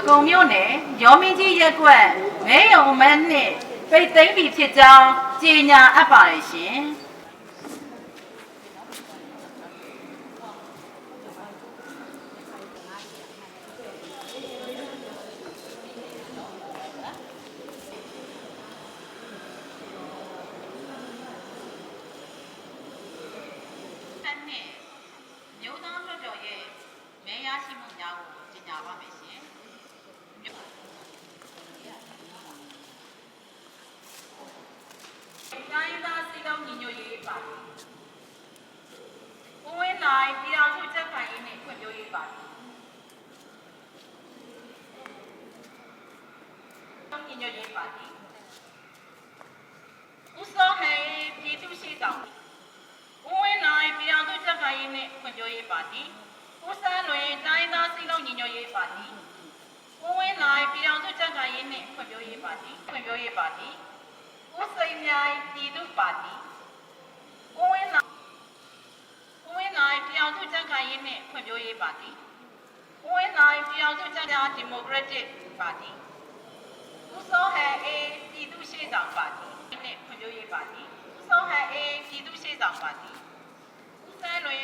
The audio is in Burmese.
ကုံမြို့နယ်ရောမင်းကြီးရက်ကွက်မဲရုံအမန်းနှင့်ပိတ်သိမ်းပြီးဖြစ်ကြောင်းကြေညာအပ်ပါတယ်ရှင်မျိုးသားလွှတ်တော်ရဲ့မဲရရှိမှုများကိုကြေညာပါမယ်ရှင်။တိုင်းသားစီလုံးညီညွတ်ရေးပါတီဦးဝင်းနိုင်ပြည်ထောင်စုကြက်ခိုင်ရေးနဲ့ဖွံ့ဖြိုးရေးပါတီညီညွတ်ရေးပါတီဦးစောဟန်ပြည်သူ့ရှိဆောင်ဦးဝင်းနိုင်ပြည်ထောင်စုကြက်ခိုင်ရေးနဲ့ဖွံ့ဖြိုးရေးပါတီဦးစန်းလွင်တိုင်းသားစီလုံးညီညွတ်ရေးပါတီဦးဝင်းနိုင်ပြည်ထောင်စုကြက်ခိုင်ရေးနဲ့ဖွံ့ဖြိုးရေးပါတီဦးစိန်မြိုင်ပြည်သူ့ပါတီဦးဝင်းနိုင်ပြည်ထောင်စုကြက်ခိုင်ရေးနဲ့ဖွံ့ဖြိုးရေးပါတီဦးဝင်းနိုင်ပြည်ထောင်စုကြက်ခိုင်ဒီမိုကရက်တစ်ပါတီဦးစောဟန်ပြည်သူ့ရှေ့ဆောင်ပါတီနဲ့ဖွံ့ဖြိုးရေးပါတီဦးစောဟန်ပြည်သူ့ရှေ့ဆောင်ပါတီဦးစန်းလွင်